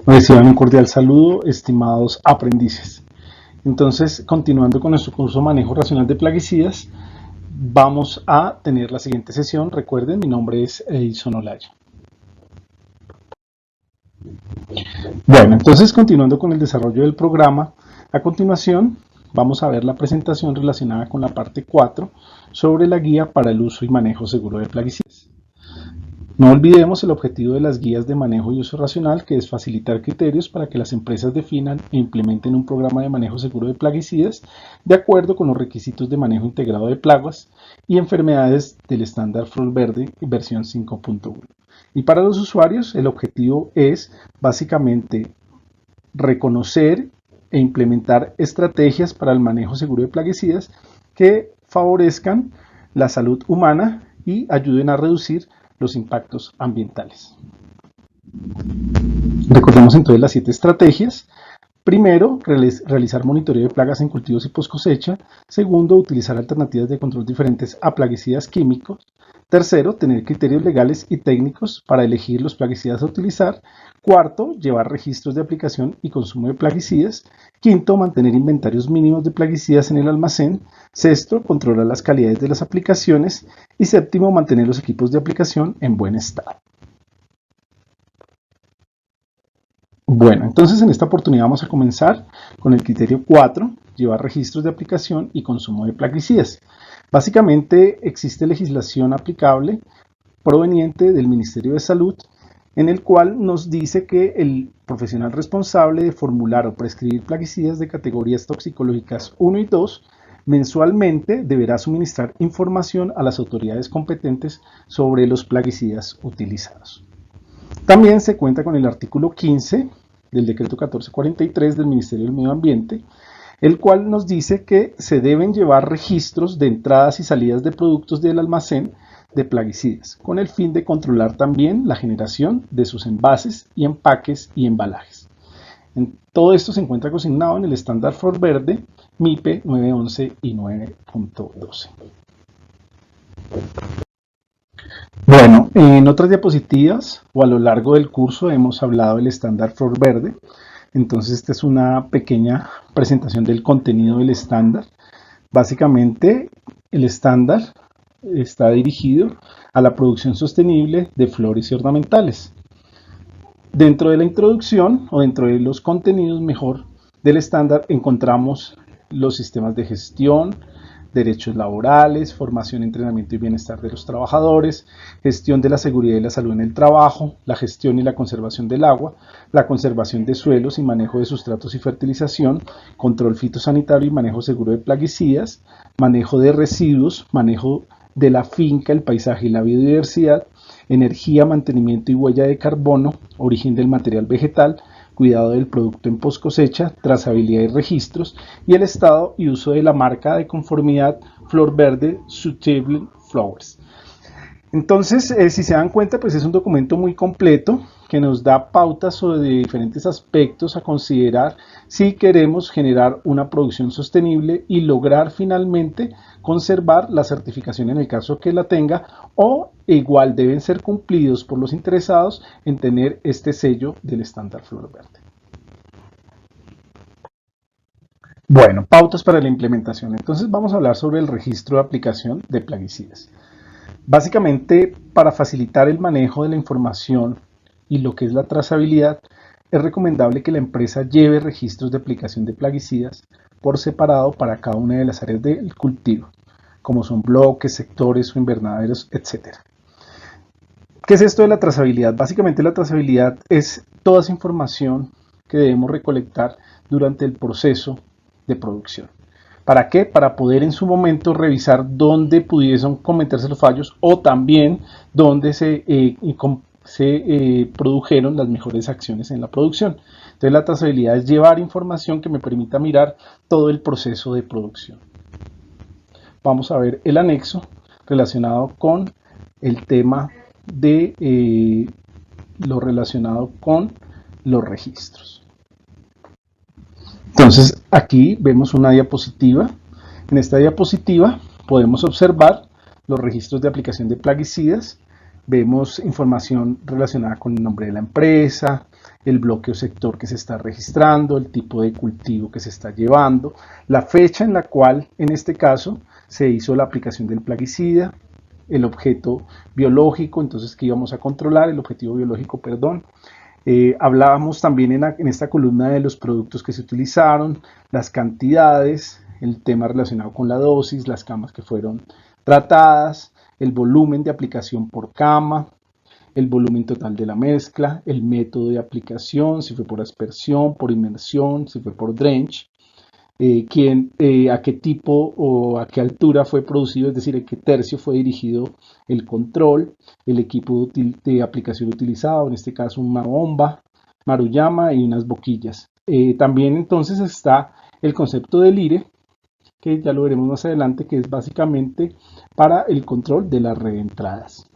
Reciban un cordial saludo, estimados aprendices. Entonces, continuando con nuestro curso Manejo Racional de Plaguicidas, vamos a tener la siguiente sesión. Recuerden, mi nombre es Edison Olaya. Bueno, entonces continuando con el desarrollo del programa, a continuación vamos a ver la presentación relacionada con la parte 4 sobre la guía para el uso y manejo seguro de plaguicidas. No olvidemos el objetivo de las guías de manejo y uso racional, que es facilitar criterios para que las empresas definan e implementen un programa de manejo seguro de plaguicidas de acuerdo con los requisitos de manejo integrado de plagas y enfermedades del estándar Flor Verde versión 5.1. Y para los usuarios, el objetivo es básicamente reconocer e implementar estrategias para el manejo seguro de plaguicidas que favorezcan la salud humana y ayuden a reducir los impactos ambientales. Recordemos entonces las 7 estrategias. Primero, realizar monitoreo de plagas en cultivos y post cosecha. Segundo, utilizar alternativas de control diferentes a plaguicidas químicos. Tercero, tener criterios legales y técnicos para elegir los plaguicidas a utilizar. Cuarto, llevar registros de aplicación y consumo de plaguicidas. Quinto, mantener inventarios mínimos de plaguicidas en el almacén. Sexto, controlar las calidades de las aplicaciones. Y séptimo, mantener los equipos de aplicación en buen estado. Bueno, entonces en esta oportunidad vamos a comenzar con el criterio 4, llevar registros de aplicación y consumo de plaguicidas. Básicamente existe legislación aplicable proveniente del Ministerio de Salud, en el cual nos dice que el profesional responsable de formular o prescribir plaguicidas de categorías toxicológicas 1 y 2 mensualmente deberá suministrar información a las autoridades competentes sobre los plaguicidas utilizados. También se cuenta con el artículo 15 del decreto 1443 del Ministerio del Medio Ambiente, el cual nos dice que se deben llevar registros de entradas y salidas de productos del almacén de plaguicidas, con el fin de controlar también la generación de sus envases y empaques y embalajes. Todo esto se encuentra consignado en el estándar Flor Verde MIPE 911 y 9.12. Bueno, en otras diapositivas o a lo largo del curso hemos hablado del estándar Flor Verde. Entonces esta es una pequeña presentación del contenido del estándar. Básicamente el estándar está dirigido a la producción sostenible de flores y ornamentales. Dentro de la introducción o dentro de los contenidos mejor del estándar encontramos los sistemas de gestión, derechos laborales, formación, entrenamiento y bienestar de los trabajadores, gestión de la seguridad y la salud en el trabajo, la gestión y la conservación del agua, la conservación de suelos y manejo de sustratos y fertilización, control fitosanitario y manejo seguro de plaguicidas, manejo de residuos, manejo de la finca, el paisaje y la biodiversidad, energía, mantenimiento y huella de carbono, origen del material vegetal, cuidado del producto en post cosecha, trazabilidad y registros, y el estado y uso de la marca de conformidad Flor Verde Suitable Flowers. Entonces, si se dan cuenta, pues es un documento muy completo que nos da pautas sobre diferentes aspectos a considerar si queremos generar una producción sostenible y lograr finalmente conservar la certificación en el caso que la tenga, o igual deben ser cumplidos por los interesados en tener este sello del estándar Flor Verde. Bueno, pautas para la implementación. Entonces vamos a hablar sobre el registro de aplicación de plaguicidas. Básicamente, para facilitar el manejo de la información y lo que es la trazabilidad, es recomendable que la empresa lleve registros de aplicación de plaguicidas por separado para cada una de las áreas del cultivo, como son bloques, sectores o invernaderos, etc. ¿Qué es esto de la trazabilidad? Básicamente la trazabilidad es toda esa información que debemos recolectar durante el proceso de producción. ¿Para qué? Para poder en su momento revisar dónde pudiesen cometerse los fallos o también dónde se produjeron las mejores acciones en la producción. Entonces la trazabilidad es llevar información que me permita mirar todo el proceso de producción. Vamos a ver el anexo relacionado con el tema de lo relacionado con los registros. Entonces aquí vemos una diapositiva. En esta diapositiva podemos observar los registros de aplicación de plaguicidas Vemos información relacionada con el nombre de la empresa, el bloque o sector que se está registrando, el tipo de cultivo que se está llevando, la fecha en la cual, en este caso, se hizo la aplicación del plaguicida, el objeto biológico, entonces que íbamos a controlar, el objetivo biológico, perdón. Hablábamos también en esta columna de los productos que se utilizaron, las cantidades, el tema relacionado con la dosis, las camas que fueron tratadas, el volumen de aplicación por cama, el volumen total de la mezcla, el método de aplicación, si fue por aspersión, por inmersión, si fue por drench, a qué tipo o a qué altura fue producido, es decir, a qué tercio fue dirigido el control, el equipo de aplicación utilizado, en este caso una bomba, maruyama y unas boquillas. También entonces está el concepto del IRE, que ya lo veremos más adelante, que es básicamente para el control de las reentradas.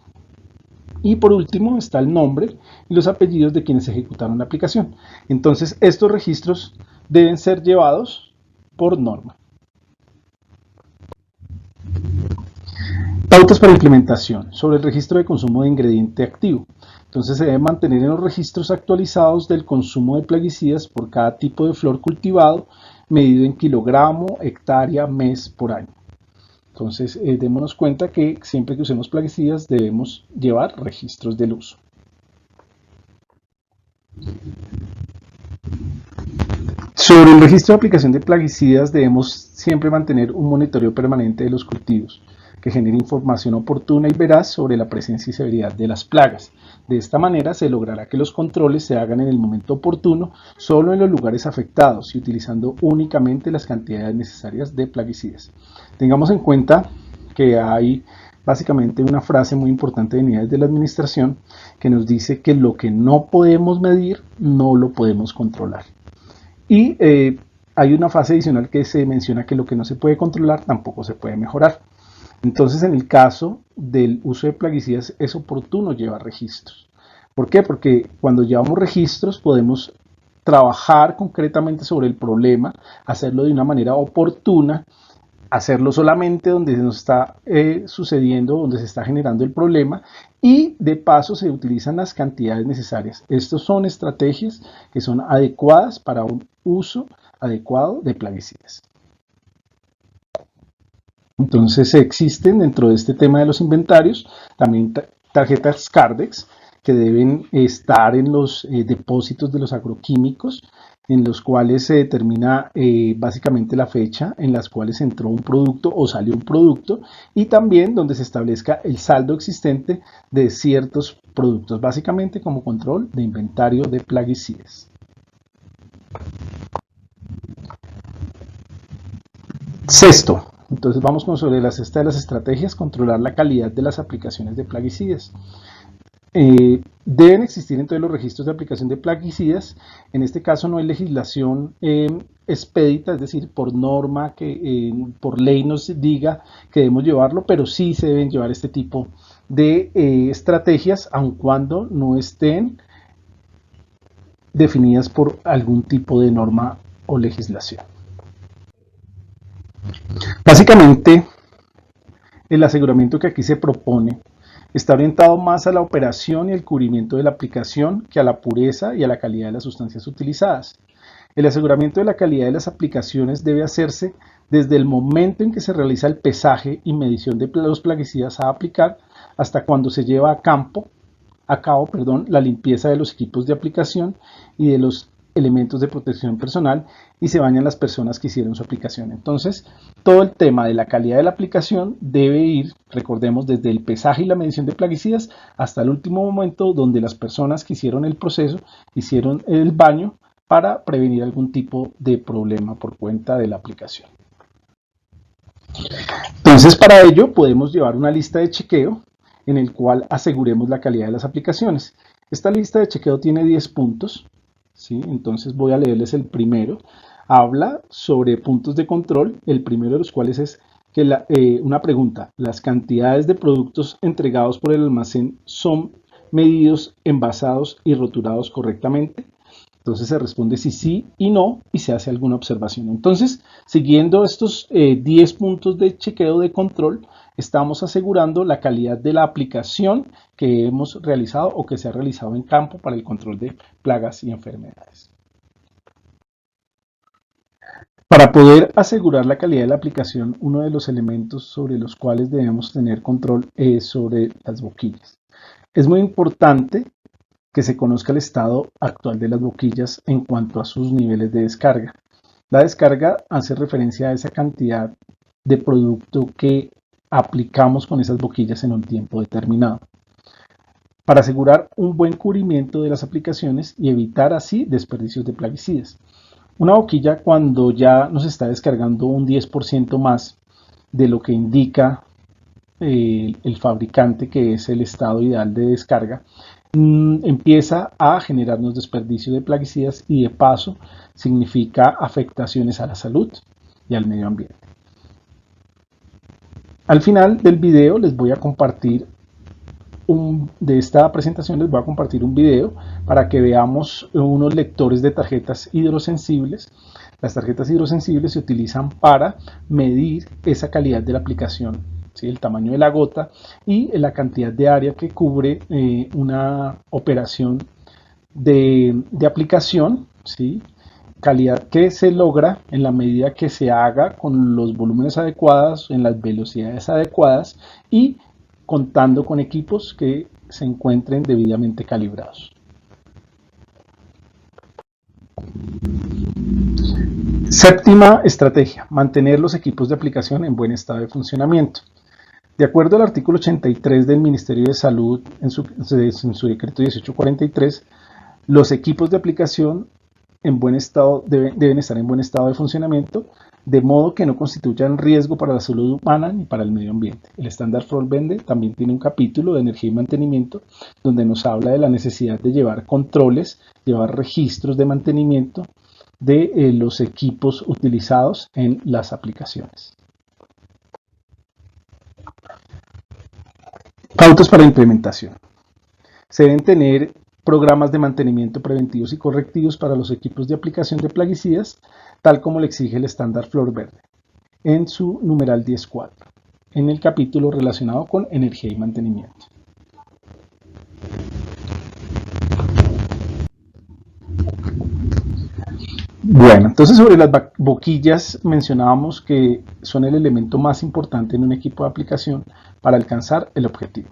Y por último está el nombre y los apellidos de quienes ejecutaron la aplicación. Entonces estos registros deben ser llevados por norma. Pautas para implementación sobre el registro de consumo de ingrediente activo. Entonces se debe mantener en los registros actualizados del consumo de plaguicidas por cada tipo de flor cultivado, medido en kilogramo, hectárea, mes por año. Entonces, démonos cuenta que siempre que usemos plaguicidas debemos llevar registros del uso. Sobre el registro de aplicación de plaguicidas debemos siempre mantener un monitoreo permanente de los cultivos que genere información oportuna y veraz sobre la presencia y severidad de las plagas. De esta manera se logrará que los controles se hagan en el momento oportuno, solo en los lugares afectados y utilizando únicamente las cantidades necesarias de plaguicidas. Tengamos en cuenta que hay básicamente una frase muy importante de unidades de la administración que nos dice que lo que no podemos medir no lo podemos controlar. Y hay una fase adicional que se menciona que lo que no se puede controlar tampoco se puede mejorar. Entonces, en el caso del uso de plaguicidas es oportuno llevar registros. ¿Por qué? Porque cuando llevamos registros podemos trabajar concretamente sobre el problema, hacerlo de una manera oportuna, hacerlo solamente donde nos está sucediendo, donde se está generando el problema y de paso se utilizan las cantidades necesarias. Estas son estrategias que son adecuadas para un uso adecuado de plaguicidas. Entonces existen dentro de este tema de los inventarios también tarjetas Cardex que deben estar en los depósitos de los agroquímicos en los cuales se determina básicamente la fecha en las cuales entró un producto o salió un producto y también donde se establezca el saldo existente de ciertos productos, básicamente como control de inventario de plaguicidas. Sexto, entonces vamos con sobre la cesta de las estrategias, controlar la calidad de las aplicaciones de plaguicidas. Deben existir entonces los registros de aplicación de plaguicidas. En este caso no hay legislación expedita, es decir, por norma, que por ley nos diga que debemos llevarlo, pero sí se deben llevar este tipo de estrategias, aun cuando no estén definidas por algún tipo de norma o legislación. Básicamente, el aseguramiento que aquí se propone está orientado más a la operación y el cubrimiento de la aplicación que a la pureza y a la calidad de las sustancias utilizadas. El aseguramiento de la calidad de las aplicaciones debe hacerse desde el momento en que se realiza el pesaje y medición de los plaguicidas a aplicar hasta cuando se lleva a cabo la limpieza de los equipos de aplicación y de los elementos de protección personal y se bañan las personas que hicieron su aplicación. Entonces, todo el tema de la calidad de la aplicación debe ir, recordemos, desde el pesaje y la medición de plaguicidas hasta el último momento donde las personas que hicieron el proceso hicieron el baño para prevenir algún tipo de problema por cuenta de la aplicación. Entonces, para ello podemos llevar una lista de chequeo en el cual aseguremos la calidad de las aplicaciones. Esta lista de chequeo tiene 10 puntos. ¿Sí? Entonces voy a leerles el primero. Habla sobre puntos de control, el primero de los cuales es que una pregunta, ¿las cantidades de productos entregados por el almacén son medidos, envasados y rotulados correctamente? Entonces se responde si sí y no y se hace alguna observación. Entonces, siguiendo estos 10 puntos de chequeo de control, estamos asegurando la calidad de la aplicación que hemos realizado o que se ha realizado en campo para el control de plagas y enfermedades. Para poder asegurar la calidad de la aplicación, uno de los elementos sobre los cuales debemos tener control es sobre las boquillas. Es muy importante que se conozca el estado actual de las boquillas en cuanto a sus niveles de descarga. La descarga hace referencia a esa cantidad de producto que aplicamos con esas boquillas en un tiempo determinado, para asegurar un buen cubrimiento de las aplicaciones y evitar así desperdicios de plaguicidas. Una boquilla, cuando ya nos está descargando un 10% más de lo que indica el fabricante, que es el estado ideal de descarga, empieza a generarnos desperdicio de plaguicidas y de paso significa afectaciones a la salud y al medio ambiente. Al final del video les voy a compartir de esta presentación les voy a compartir un video para que veamos unos lectores de tarjetas hidrosensibles. Las tarjetas hidrosensibles se utilizan para medir esa calidad de la aplicación, ¿sí? El tamaño de la gota y la cantidad de área que cubre una operación de aplicación, ¿sí? Calidad que se logra en la medida que se haga con los volúmenes adecuados, en las velocidades adecuadas y contando con equipos que se encuentren debidamente calibrados. Séptima estrategia: mantener los equipos de aplicación en buen estado de funcionamiento. De acuerdo al artículo 83 del Ministerio de Salud en su decreto 1843, los equipos de aplicación en buen estado, deben estar en buen estado de funcionamiento, de modo que no constituyan riesgo para la salud humana ni para el medio ambiente. El estándar Florbende también tiene un capítulo de energía y mantenimiento donde nos habla de la necesidad de llevar controles, llevar registros de mantenimiento de los equipos utilizados en las aplicaciones. Pautas para implementación. Se deben tener programas de mantenimiento preventivos y correctivos para los equipos de aplicación de plaguicidas, tal como le exige el estándar Florbende, en su numeral 10.4, en el capítulo relacionado con energía y mantenimiento. Bueno, entonces sobre las boquillas mencionábamos que son el elemento más importante en un equipo de aplicación para alcanzar el objetivo.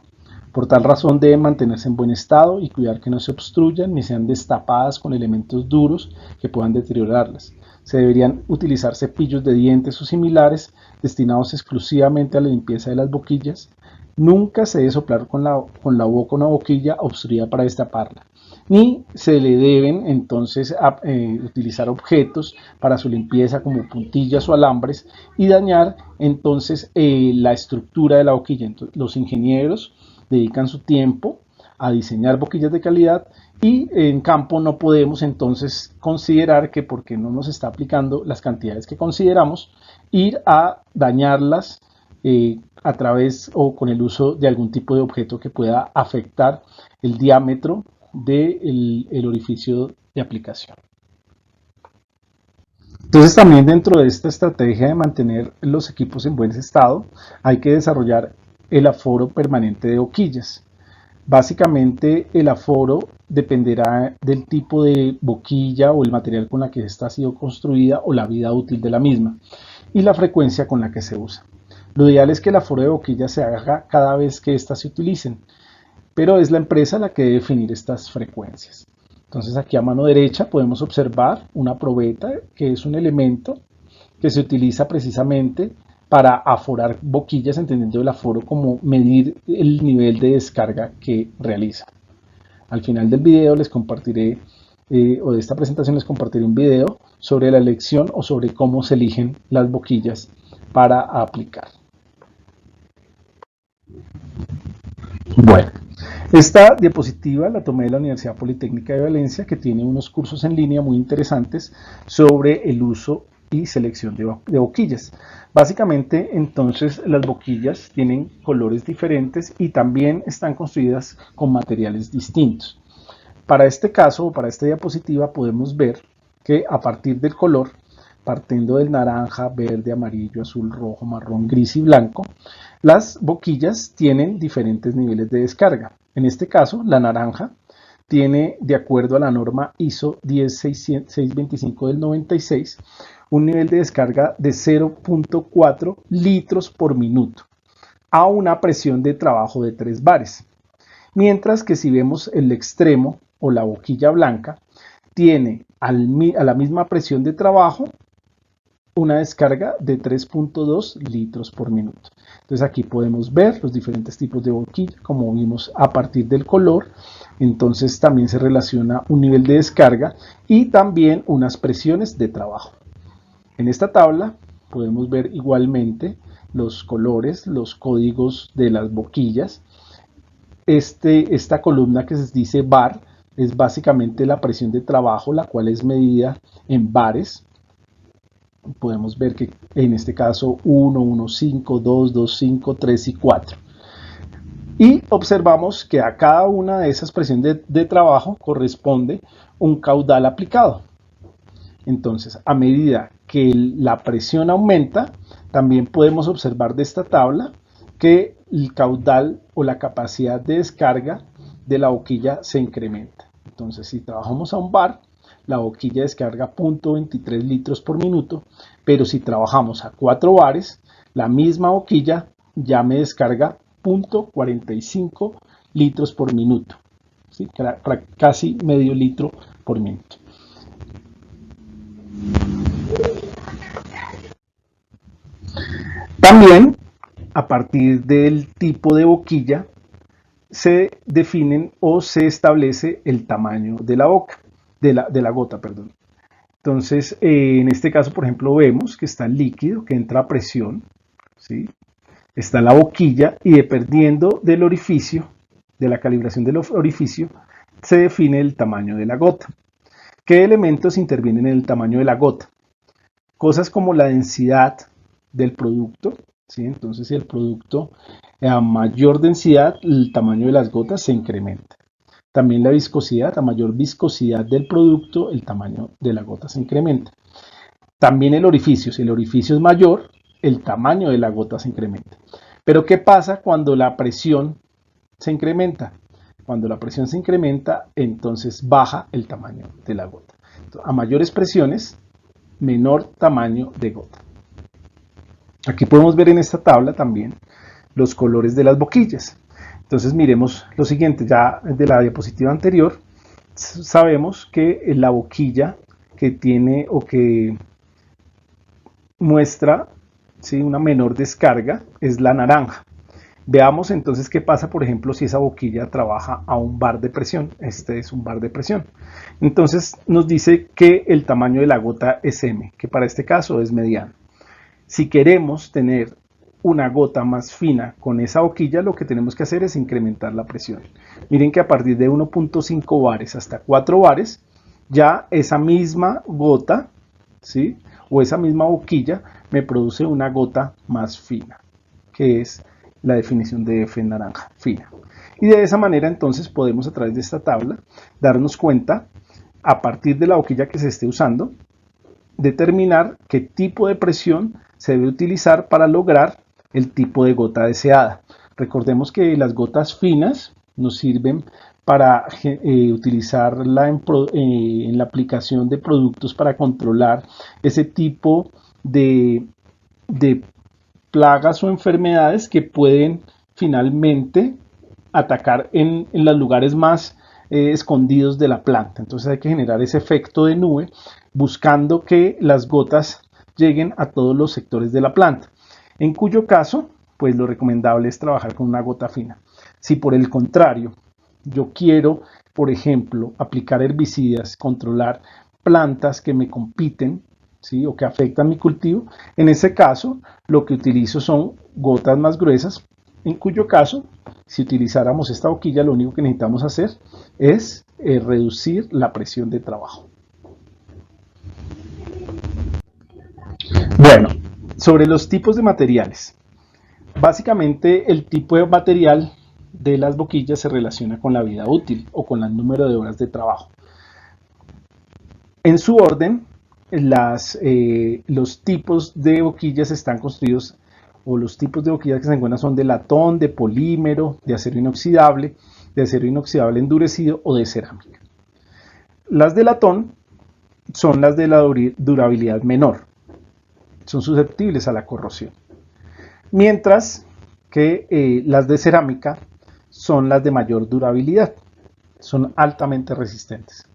Por tal razón deben mantenerse en buen estado y cuidar que no se obstruyan ni sean destapadas con elementos duros que puedan deteriorarlas. Se deberían utilizar cepillos de dientes o similares destinados exclusivamente a la limpieza de las boquillas. Nunca se debe soplar con la boca una boquilla obstruida para destaparla, ni se le deben entonces utilizar objetos para su limpieza como puntillas o alambres y dañar entonces la estructura de la boquilla. Entonces, los ingenieros dedican su tiempo a diseñar boquillas de calidad y en campo no podemos entonces considerar que porque no nos está aplicando las cantidades que consideramos, ir a dañarlas a través o con el uso de algún tipo de objeto que pueda afectar el diámetro del orificio de aplicación. Entonces también dentro de esta estrategia de mantener los equipos en buen estado hay que desarrollar el aforo permanente de boquillas. Básicamente el aforo dependerá del tipo de boquilla o el material con la que esta ha sido construida o la vida útil de la misma y la frecuencia con la que se usa. Lo ideal es que el aforo de boquilla se haga cada vez que éstas se utilicen, pero es la empresa la que debe definir estas frecuencias. Entonces aquí a mano derecha podemos observar una probeta, que es un elemento que se utiliza precisamente para aforar boquillas, entendiendo el aforo como medir el nivel de descarga que realiza. Al final del video les compartiré, o de esta presentación les compartiré un video sobre la elección o sobre cómo se eligen las boquillas para aplicar. Bueno, esta diapositiva la tomé de la Universidad Politécnica de Valencia, que tiene unos cursos en línea muy interesantes sobre el uso y selección de boquillas. Básicamente, entonces, las boquillas tienen colores diferentes y también están construidas con materiales distintos. Para este caso o para esta diapositiva podemos ver que a partir del color partiendo del naranja, verde, amarillo, azul, rojo, marrón, gris y blanco, las boquillas tienen diferentes niveles de descarga. En este caso, la naranja tiene, de acuerdo a la norma ISO 10625 del 96, un nivel de descarga de 0.4 litros por minuto a una presión de trabajo de 3 bares. Mientras que si vemos el extremo o la boquilla blanca, tiene a la misma presión de trabajo una descarga de 3.2 litros por minuto. Entonces aquí podemos ver los diferentes tipos de boquilla, como vimos a partir del color. Entonces también se relaciona un nivel de descarga y también unas presiones de trabajo. En esta tabla podemos ver igualmente los colores, los códigos de las boquillas. Esta columna que se dice bar es básicamente la presión de trabajo, la cual es medida en bares. Podemos ver que en este caso 1, 1, 5, 2, 2, 5, 3 y 4. Y observamos que a cada una de esas presiones de trabajo corresponde un caudal aplicado. Entonces, a medida que la presión aumenta, también podemos observar de esta tabla que el caudal o la capacidad de descarga de la boquilla se incrementa. Entonces, si trabajamos a un bar, la boquilla descarga 0.23 litros por minuto, pero si trabajamos a 4 bares, la misma boquilla ya me descarga 0.45 litros por minuto, ¿sí? Casi medio litro por minuto. También, a partir del tipo de boquilla, se definen o se establece el tamaño de la boca, de la gota, perdón. Entonces, en este caso, por ejemplo, vemos que está el líquido que entra a presión, ¿sí? Está la boquilla y dependiendo del orificio, de la calibración del orificio, se define el tamaño de la gota. ¿Qué elementos intervienen en el tamaño de la gota? Cosas como la densidad del producto, ¿sí? Entonces, si el producto a mayor densidad, el tamaño de las gotas se incrementa. También la viscosidad, a mayor viscosidad del producto, el tamaño de la gota se incrementa. También el orificio, si el orificio es mayor, el tamaño de la gota se incrementa. Pero ¿qué pasa cuando la presión se incrementa? Cuando la presión se incrementa, entonces baja el tamaño de la gota. Entonces, a mayores presiones, menor tamaño de gota. Aquí podemos ver en esta tabla también los colores de las boquillas. Entonces miremos lo siguiente, ya de la diapositiva anterior, sabemos que la boquilla que tiene o que muestra, ¿sí?, una menor descarga es la naranja. Veamos entonces qué pasa, por ejemplo, si esa boquilla trabaja a un bar de presión. Este es un bar de presión. Entonces nos dice que el tamaño de la gota es M, que para este caso es mediano. Si queremos tener una gota más fina con esa boquilla, lo que tenemos que hacer es incrementar la presión. Miren que a partir de 1.5 bares hasta 4 bares, ya esa misma gota, ¿sí?, o esa misma boquilla me produce una gota más fina, que es la definición de F en naranja, fina. Y de esa manera entonces podemos, a través de esta tabla, darnos cuenta, a partir de la boquilla que se esté usando, determinar qué tipo de presión se debe utilizar para lograr el tipo de gota deseada. Recordemos que las gotas finas nos sirven para utilizarla en la aplicación de productos para controlar ese tipo de plagas o enfermedades que pueden finalmente atacar en los lugares más escondidos de la planta. Entonces hay que generar ese efecto de nube buscando que las gotas lleguen a todos los sectores de la planta, en cuyo caso pues lo recomendable es trabajar con una gota fina. Si por el contrario yo quiero, por ejemplo, aplicar herbicidas, controlar plantas que me compiten, ¿sí?, o que afectan mi cultivo, en ese caso lo que utilizo son gotas más gruesas, en cuyo caso, si utilizáramos esta boquilla, lo único que necesitamos hacer es reducir la presión de trabajo. Bueno, sobre los tipos de materiales. Básicamente el tipo de material de las boquillas se relaciona con la vida útil o con el número de horas de trabajo. En su orden, los tipos de boquillas están construidos, o los tipos de boquillas que se encuentran son de latón, de polímero, de acero inoxidable endurecido o de cerámica. Las de latón son las de la durabilidad menor, son susceptibles a la corrosión, mientras que las de cerámica son las de mayor durabilidad, son altamente resistentes.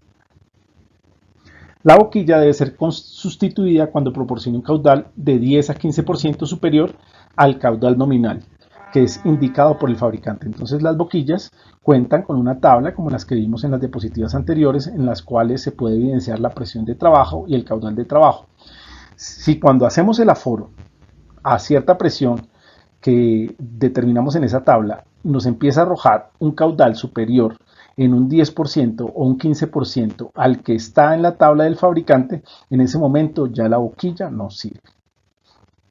La boquilla debe ser sustituida cuando proporcione un caudal de 10 a 15% superior al caudal nominal, que es indicado por el fabricante. Entonces las boquillas cuentan con una tabla, como las que vimos en las diapositivas anteriores, en las cuales se puede evidenciar la presión de trabajo y el caudal de trabajo. Si cuando hacemos el aforo a cierta presión que determinamos en esa tabla nos empieza a arrojar un caudal superior en un 10% o un 15% al que está en la tabla del fabricante, en ese momento ya la boquilla no sirve.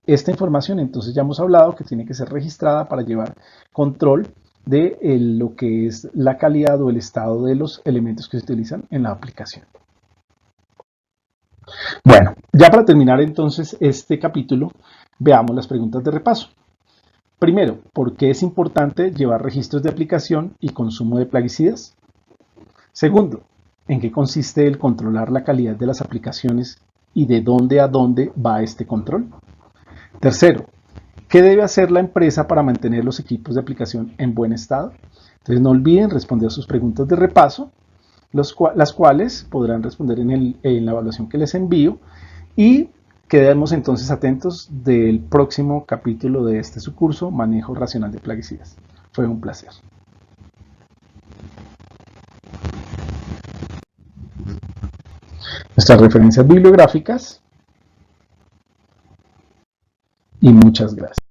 Esta información entonces ya hemos hablado que tiene que ser registrada para llevar control de lo que es la calidad o el estado de los elementos que se utilizan en la aplicación. Bueno, ya para terminar entonces este capítulo, veamos las preguntas de repaso. Primero, ¿por qué es importante llevar registros de aplicación y consumo de plaguicidas? Segundo, ¿en qué consiste el controlar la calidad de las aplicaciones y de dónde a dónde va este control? Tercero, ¿qué debe hacer la empresa para mantener los equipos de aplicación en buen estado? Entonces no olviden responder sus preguntas de repaso, las cuales podrán responder en la evaluación que les envío, y quedemos entonces atentos del próximo capítulo de este su curso, Manejo Racional de Plaguicidas. Fue un placer. Nuestras referencias bibliográficas y muchas gracias.